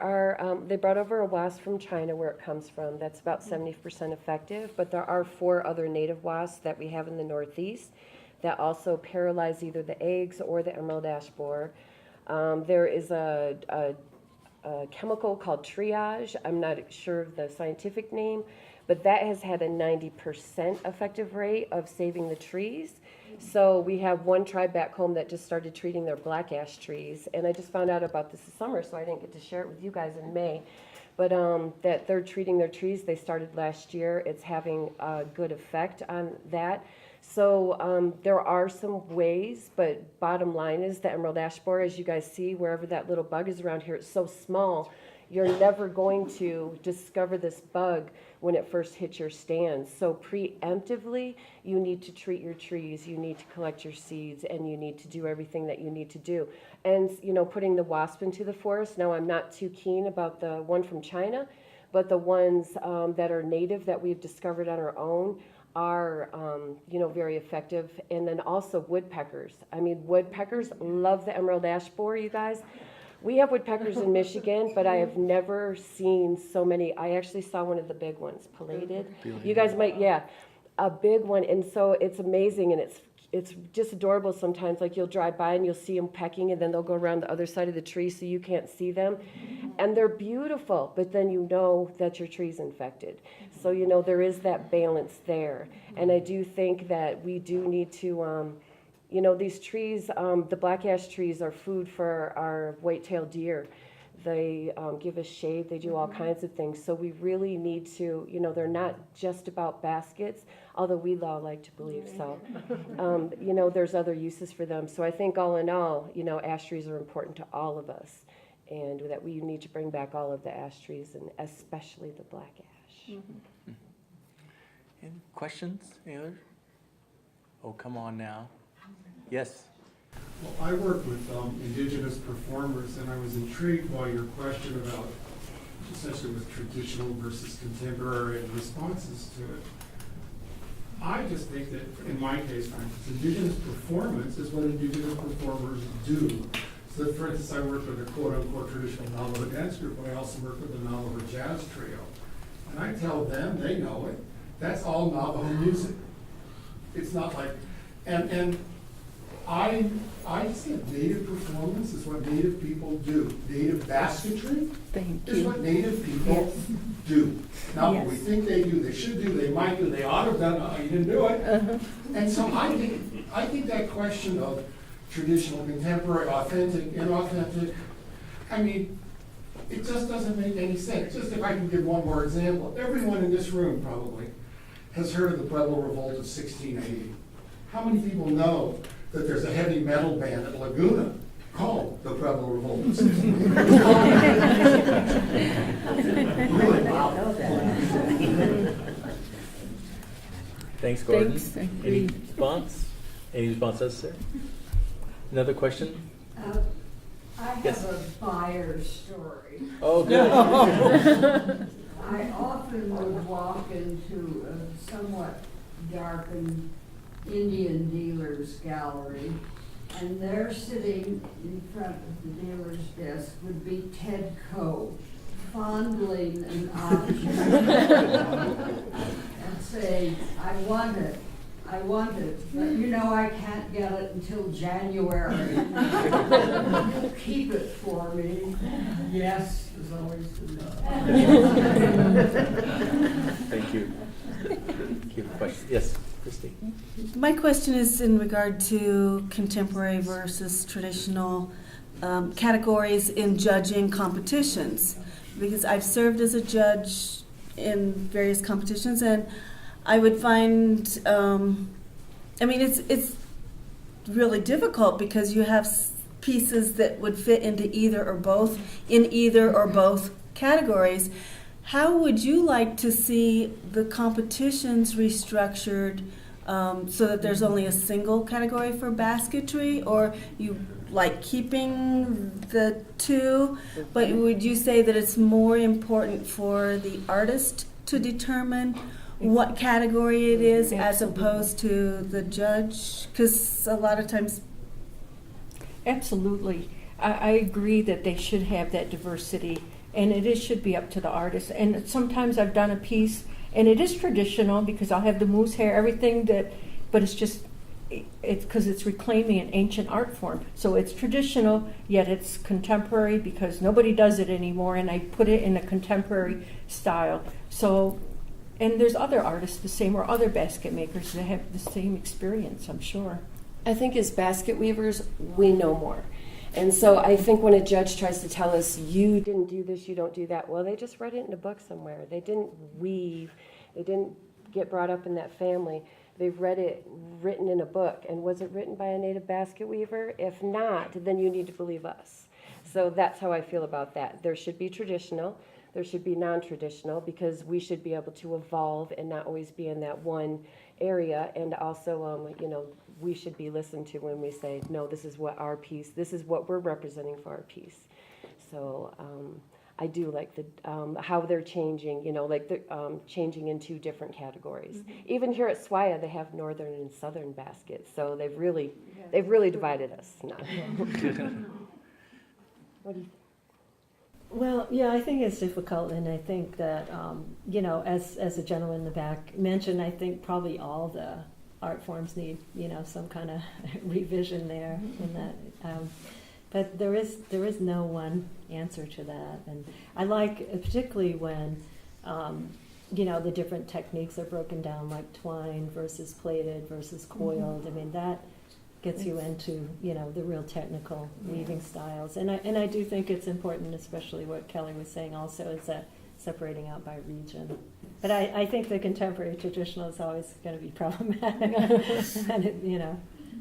are, they brought over a wasp from China, where it comes from. That's about 70% effective, but there are 4 other native wasps that we have in the Northeast that also paralyze either the eggs or the emerald ash borer. There is a chemical called triage. I'm not sure of the scientific name, but that has had a 90% effective rate of saving the trees. So we have one tribe back home that just started treating their black ash trees, and I just found out about this summer, so I didn't get to share it with you guys in May. But that they're treating their trees, they started last year. It's having a good effect on that. So there are some ways, but bottom line is the emerald ash borer, as you guys see, wherever that little bug is around here, it's so small, you're never going to discover this bug when it first hits your stands. So preemptively, you need to treat your trees, you need to collect your seeds, and you need to do everything that you need to do. And, you know, putting the wasp into the forest, now I'm not too keen about the one from China, but the ones that are native that we've discovered on our own are, you know, very effective. And then also woodpeckers. I mean, woodpeckers love the emerald ash borer, you guys. We have woodpeckers in Michigan, but I have never seen so many. I actually saw one of the big ones, pileated. You guys might, yeah, a big one. And so it's amazing, and it's just adorable sometimes. Like you'll drive by and you'll see them pecking, and then they'll go around the other side of the tree so you can't see them. And they're beautiful, but then you know that your tree's infected. So, you know, there is that balance there. And I do think that we do need to, you know, these trees, the black ash trees are food for our white-tailed deer. They give us shade, they do all kinds of things. So we really need to, you know, they're not just about baskets, although we all like to believe so. You know, there's other uses for them. So I think all in all, you know, ash trees are important to all of us, and that we need to bring back all of the ash trees, and especially the black ash. Mm-hmm. Any questions? Any other? Oh, come on now. Yes. Well, I work with indigenous performers, and I was intrigued by your question about essentially with traditional versus contemporary and responses to it. I just think that, in my case, for instance, indigenous performance is what indigenous performers do. So, for instance, I work with a quote-unquote traditional Navajo dance group, but I also work with a Navajo jazz trio. And I tell them, they know it, that's all Navajo music. It's not like, and I said native performance is what native people do. Native basketry is what native people do. Not what we think they do, they should do, they might do, they ought to have done, you didn't do it. And so I think that question of traditional, contemporary, authentic, inauthentic, I mean, it just doesn't make any sense. Just if I can give one more example, everyone in this room probably has heard of the Pueblo Revolt of 1680. How many people know that there's a heavy metal band at Laguna called the Pueblo Revolt of 1680? Really? Wow. Thanks, Gordon. Thanks. Any response? Any response necessary? Another question? I have Yes. a fire story. Oh, good. I often would walk into a somewhat darkened Indian dealer's gallery, and there sitting in front of the dealer's desk would be Ted Coe, fondling an object and say, I want it, but you know I can't get it until January. Keep it for me. Yes, is always the no. Thank you. Keep the question. Yes, Christy. My question is in regard to contemporary versus traditional categories in judging competitions, because I've served as a judge in various competitions, and I would find, it's really difficult because you have pieces that would fit into either or both categories. How would you like to see the competitions restructured so that there's only a single category for basketry, or you like keeping the two, but would you say that it's more important for the artist to determine what category it is as opposed to the judge? Because a lot of times... Absolutely. I agree that they should have that diversity, and should be up to the artist. And sometimes I've done a piece, and it is traditional because I'll have the moose hair, everything but it's because it's reclaiming an ancient art form. So it's traditional, yet it's contemporary because nobody does it anymore, and I put it in a contemporary style. So and there's other artists the same, or other basket makers that have the same experience, I'm sure. I think as basket weavers, we know more. And so I think when a judge tries to tell us, you didn't do this, you don't do that, well, they just read it in a book somewhere. They didn't weave. They didn't get brought up in that family. They've read it written in a book. And was it written by a native basket weaver? If not, then you need to believe us. So that's how I feel about that. There should be traditional. There should be non-traditional, because we should be able to evolve and not always be in that one area. And also, we should be listened to when we say, no, this is what our piece, this is what we're representing for our piece. So I do like the how they're changing, they're changing into different categories. Mm-hmm. Even here at SWIA, they have northern and southern baskets, so they've really divided us now. What do you think? Well, yeah, I think it's difficult, and I think that, as the gentleman in the back mentioned, I think probably all the art forms need, some kind of revision there in that. But there is no one answer to that, and I like particularly when, the different techniques are broken down, like twine versus plaited versus coiled. I mean, that gets you into, the real technical weaving styles. And I do think it's important, especially what Kelly was saying also, is that separating out by region. But I think the contemporary traditional is always going to be problematic, and it,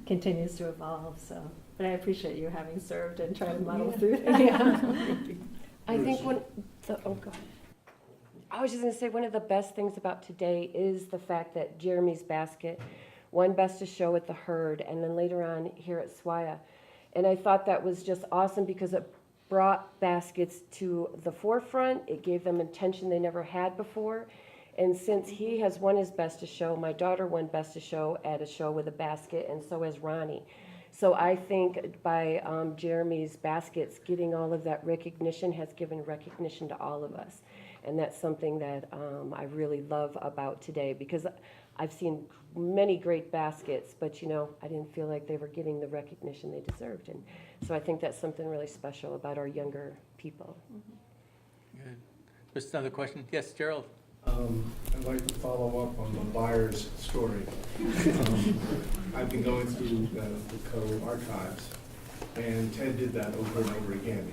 continues to evolve. So, but I appreciate you having served and trying to muddle through that. Yeah. I think I was just going to say, one of the best things about today is the fact that Jeremy's basket won Best of Show at the Herd, and then later on here at SWIA. And I thought that was just awesome, because it brought baskets to the forefront. It gave them attention they never had before. And since he has won his Best of Show, my daughter won Best of Show at a show with a basket, and so has Ronnie. So I think by Jeremy's baskets getting all of that recognition has given recognition to all of us. And that's something that I really love about today, because I've seen many great baskets, but I didn't feel like they were getting the recognition they deserved. And so I think that's something really special about our younger people. Good. Just another question. Yes, Gerald. I'd like to follow up on the buyer's story. I've been going through the Coe archives, and Ted did that over and over again.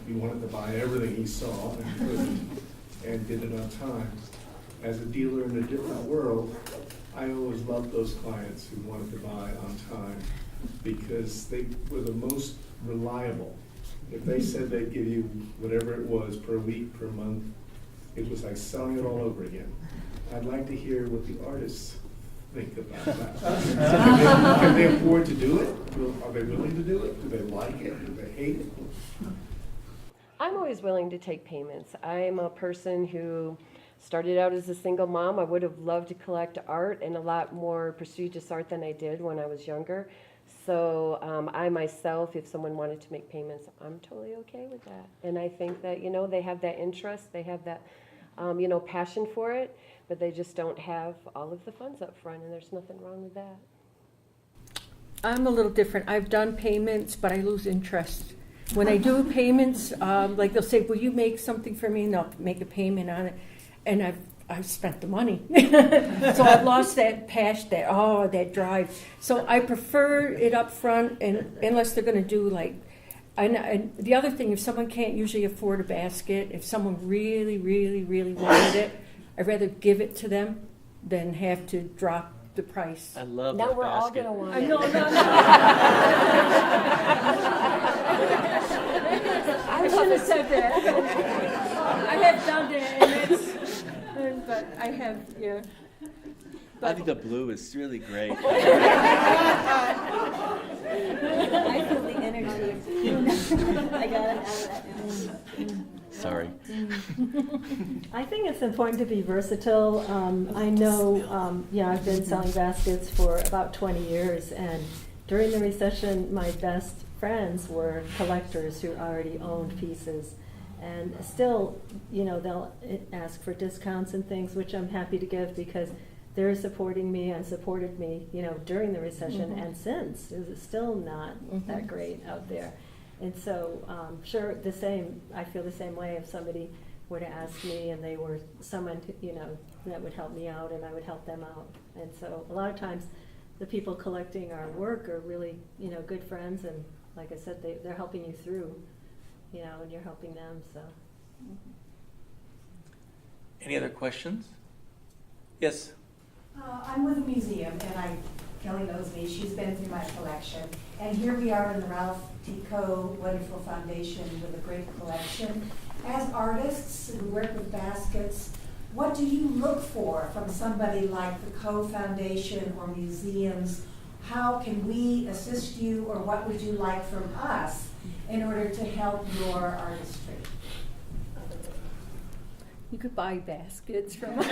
He wanted to buy everything he saw and couldn't, and did it on time. As a dealer in a different world, I always loved those clients who wanted to buy on time, because they were the most reliable. If they said they'd give you whatever it was per week, per month, it was like selling it all over again. I'd like to hear what the artists think about that. Can they afford to do it? Are they willing to do it? Do they like it? Do they hate it? I'm always willing to take payments. I'm a person who started out as a single mom. I would have loved to collect art, and a lot more prestigious art than I did when I was younger. So I myself, if someone wanted to make payments, I'm totally okay with that. And I think that, they have that interest, they have that, passion for it, but they just don't have all of the funds up front, and there's nothing wrong with that. I'm a little different. I've done payments, but I lose interest. When I do payments, like they'll say, will you make something for me? And I'll make a payment on it. And I've spent the money. So I've lost that passion, that drive. So I prefer it up front, and unless they're going to do and the other thing, if someone can't usually afford a basket, if someone really, really, really wanted it, I'd rather give it to them than have to drop the price. I love Now that we're all basket. going to want I it. know, I should have said that. I have done that, and but I have, yeah. I think the blue is really great. I feel the energy. I got it out of that. Sorry. I think it's important to be versatile. I know, I've been selling baskets for about 20 years, and during the recession, my best friends were collectors who already owned pieces. And still, they'll ask for discounts and things, which I'm happy to give, because they're supporting me and supported me, during the recession and since. It's still not that great out there. And so, sure, I feel the same way if somebody would ask me, and they were someone that would help me out, and I would help them out. And so a lot of times, the people collecting our work are really good friends, and like I said, they're helping you through, and you're helping them. So. Any other questions? Yes. I'm with a museum, and Kelly knows me. She's been through my collection. And here we are in the Ralph T. Coe Wonderful Foundation with a great collection. As artists who work with baskets, what do you look for from somebody like the Coe Foundation or museums? How can we assist you, or what would you like from us in order to help your artistry? You could buy baskets from us.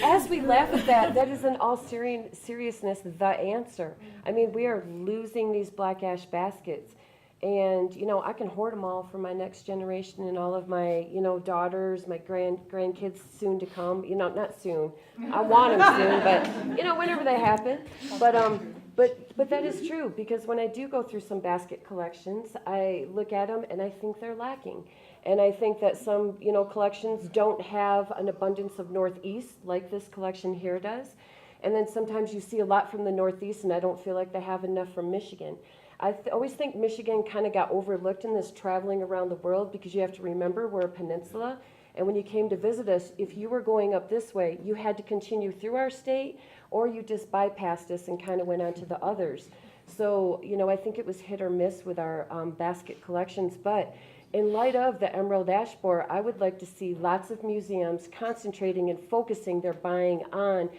As we laugh at that is in all seriousness the answer. I mean, we are losing these black ash baskets. And, I can hoard them all for my next generation and all of my, daughters, my grandkids soon to come. Not soon. I want them soon, but, whenever they happen. But that is true, because when I do go through some basket collections, I look at them and I think they're lacking. And I think that some, collections don't have an abundance of Northeast like this collection here does. And then sometimes you see a lot from the Northeast, and I don't feel like they have enough from Michigan. I always think Michigan kind of got overlooked in this traveling around the world, because you have to remember we're a peninsula. And when you came to visit us, if you were going up this way, you had to continue through our state, or you just bypassed us and kind of went on to the others. So, I think it was hit or miss with our basket collections. But in light of the Emerald Ash Borer, I would like to see lots of museums concentrating and focusing their buying on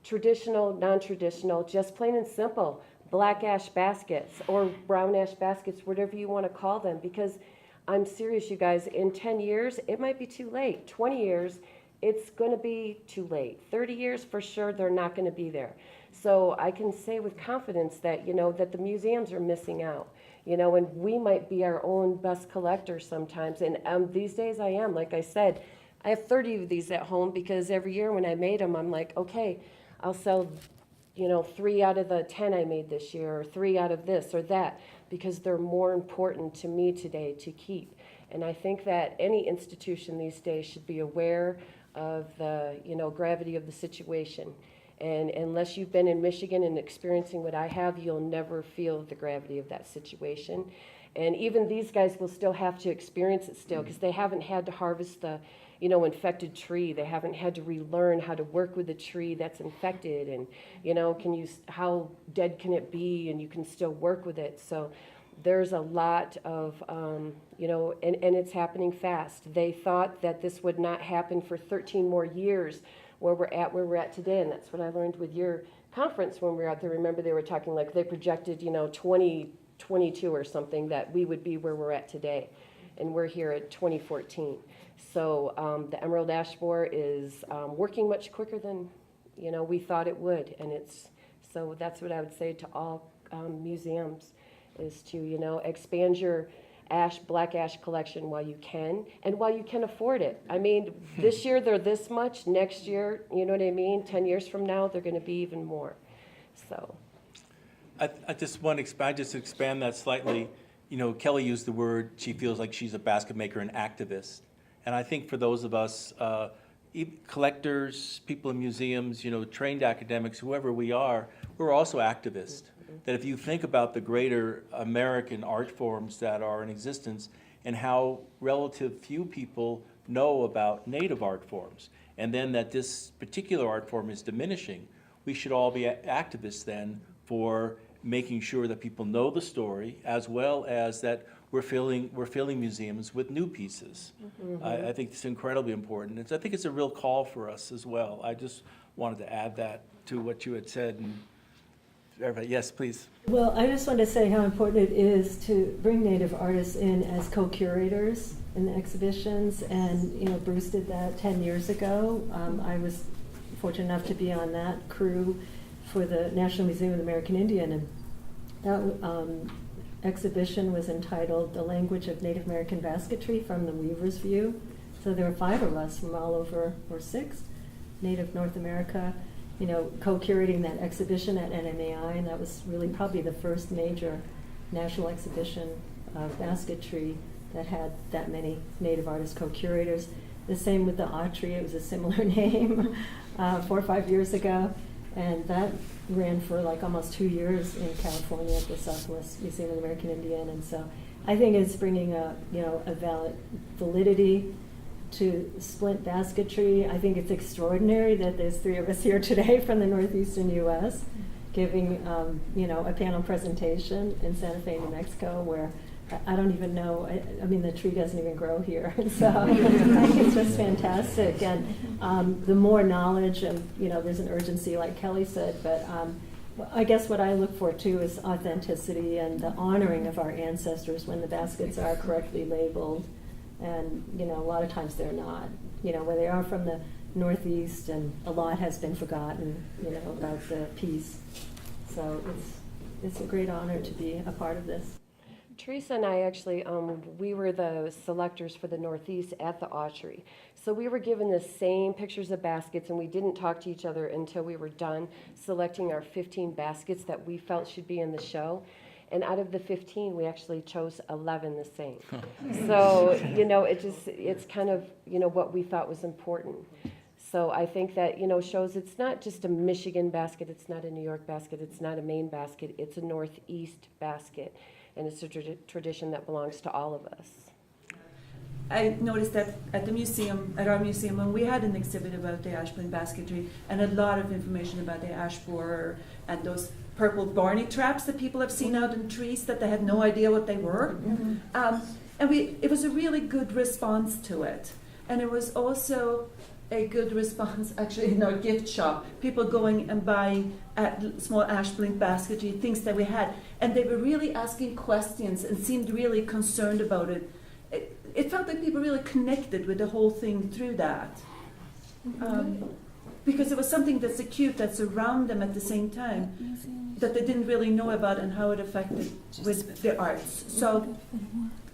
traditional, non-traditional, just plain and simple, black ash baskets or brown ash baskets, whatever you want to call them, because I'm serious, you guys, in 10 years, it might be too late. 20 years, it's going to be too late. 30 years, for sure, they're not going to be there. So I can say with confidence that, that the museums are missing out, and we might be our own best collectors sometimes. And these days I am, like I said, I have 30 of these at home, because every year when I made them, I'm like, okay, I'll sell 3 out of the 10 I made this year, or 3 out of this or that, because they're more important to me today to keep. And I think that any institution these days should be aware of the, gravity of the situation. And unless you've been in Michigan and experiencing what I have, you'll never feel the gravity of that situation. And even these guys will still have to experience it still, because they haven't had to harvest the infected tree. They haven't had to relearn how to work with a tree that's infected, and how dead can it be, and you can still work with it. So there's a lot of and it's happening fast. They thought that this would not happen for 13 more years where we're at today, and that's what I learned with your conference when we were out there. Remember, they were talking like they projected 2022 or something that we would be where we're at today, and we're here at 2014. So the Emerald Ash Borer is working much quicker than we thought it would, and so that's what I would say to all museums, is to expand your black ash collection while you can, and while you can afford it. I mean, this year they're this much, next year, 10 years from now they're going to be even more. So I just want to expand that slightly. Kelly used the word, she feels like she's a basket maker and activist. And I think for those of us, collectors, people in museums, trained academics, whoever we are, we're also activists. That if you think about the greater American art forms that are in existence, and how relative few people know about native art forms, and then that this particular art form is diminishing, we should all be activists then for making sure that people know the story, as well as that we're filling museums with new pieces. Mm-hmm. I think it's incredibly important. I think it's a real call for us as well. I just wanted to add that to what you had said. And everybody, yes, please. Well, I just want to say how important it is to bring Native artists in as co-curators in the exhibitions. And, Bruce did that 10 years ago. I was fortunate enough to be on that crew for the National Museum of the American Indian. And that exhibition was entitled The Language of Native American Basketry from the Weaver's View. So there were 5 of us from all over, or 6, Native North America, co-curating that exhibition at NMAI, and that was really probably the first major national exhibition of basketry that had that many Native artist co-curators. The same with the Autry, it was a similar name 4 or 5 years ago, and that ran for like almost 2 years in California at the Southwest Museum of the American Indian. And so I think it's bringing a valid validity to splint basketry. I think it's extraordinary that there's 3 of us here today from the northeastern U.S. giving a panel presentation in Santa Fe, New Mexico, where I don't even know, I mean, the tree doesn't even grow here. So I think it's just fantastic. And the more knowledge, and there's an urgency, like Kelly said, but I guess what I look for too is authenticity and the honoring of our ancestors when the baskets are correctly labeled. And a lot of times they're not, where they are from the Northeast, and a lot has been forgotten, about the piece. So it's a great honor to be a part of this. Theresa and I actually, we were the selectors for the Northeast at the Autry. So we were given the same pictures of baskets, and we didn't talk to each other until we were done selecting our 15 baskets that we felt should be in the show. And out of the 15, we actually chose 11 the same. So, it's kind of, what we thought was important. So I think that, shows it's not just a Michigan basket, it's not a New York basket, it's not a Maine basket, it's a Northeast basket. And it's a tradition that belongs to all of us. I noticed that at our museum, when we had an exhibit about the ashplant basketry and a lot of information about the ash borer and those purple barney traps that people have seen out in trees that they had no idea what they were. And it was a really good response to it. And it was also a good response, actually, in our gift shop. People going and buying small ashplant basketry, things that we had. And they were really asking questions and seemed really concerned about it. It felt like people really connected with the whole thing through that. Because it was something that's acute, that's around them at the same time, that they didn't really know about and how it affected with the arts. So,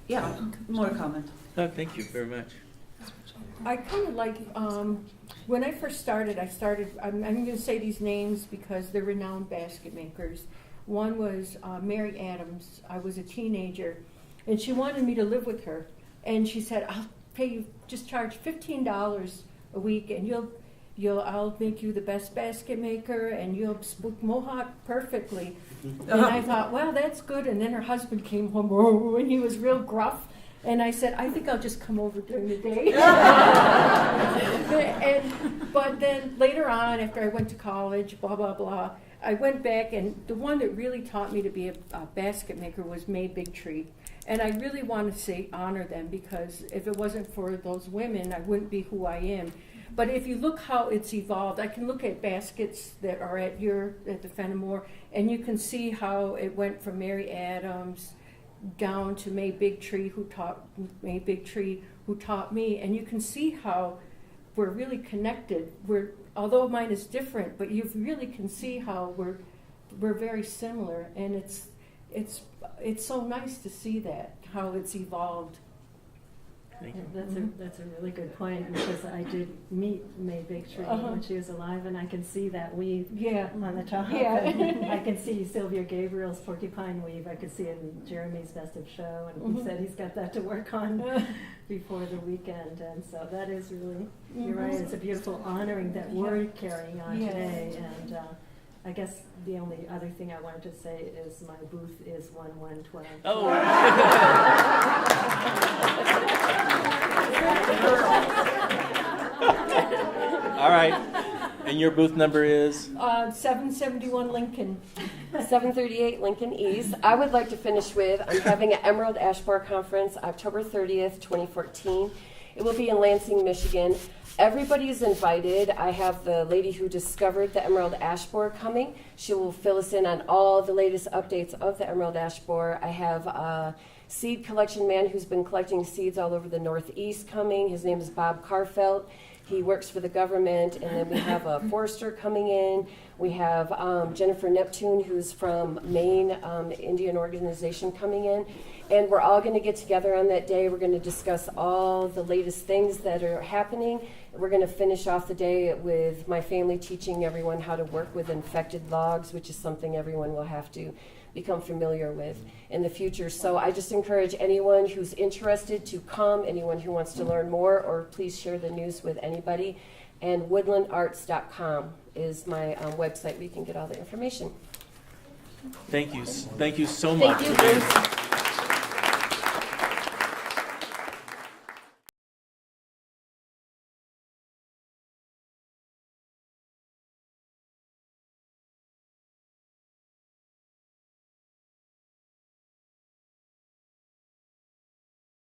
yeah, more comment. Oh, thank you very much. I kind of like, when I first started, I'm going to say these names because they're renowned basket makers. One was Mary Adams. I was a teenager, and she wanted me to live with her. And she said, I'll pay you, just charge $15 a week, and I'll make you the best basket maker, and you'll speak Mohawk perfectly. And I thought, well, that's good. And then her husband came home, and he was real gruff. And I said, I think I'll just come over during the day. But then later on, after I went to college, blah, blah, blah, I went back, and the one that really taught me to be a basket maker was May Bigtree. And I really want to honor them, because if it wasn't for those women, I wouldn't be who I am. But if you look how it's evolved, I can look at baskets that are at the Fenimore, and you can see how it went from Mary Adams down to May Bigtree, who taught me, and you can see how we're really connected. Although mine is different, but you really can see how we're very similar, and it's so nice to see that, how it's evolved. Thank you. That's a really good point, because I did meet May Bigtree when she was alive, and I can see that weave on the top. Yeah. I can see Sylvia Gabriel's porcupine weave. I could see it in Jeremy's Best of Show, and he said he's got that to work on before the weekend. And so that is really, you're right, it's a beautiful honoring that we're carrying on today. And I guess the only other thing I wanted to say is my booth is 1112. Oh. All right. And your booth number is? 771 Lincoln. 738 Lincoln East. I would like to finish with, I'm having an Emerald Ash Borer Conference October 30th, 2014. It will be in Lansing, Michigan. Everybody is invited. I have the lady who discovered the Emerald Ash Borer coming. She will fill us in on all the latest updates of the Emerald Ash Borer. I have a seed collection man who's been collecting seeds all over the Northeast coming. His name is Bob Carfelt. He works for the government. And then we have a forester coming in. We have Jennifer Neptune, who's from Maine, Indian organization, coming in. And we're all going to get together on that day. We're going to discuss all the latest things that are happening. We're going to finish off the day with my family teaching everyone how to work with infected logs, which is something everyone will have to become familiar with in the future. So I just encourage anyone who's interested to come, anyone who wants to learn more, or please share the news with anybody. And woodlandarts.com is my website where you can get all the information. Thank you so much. Thank you, Bruce.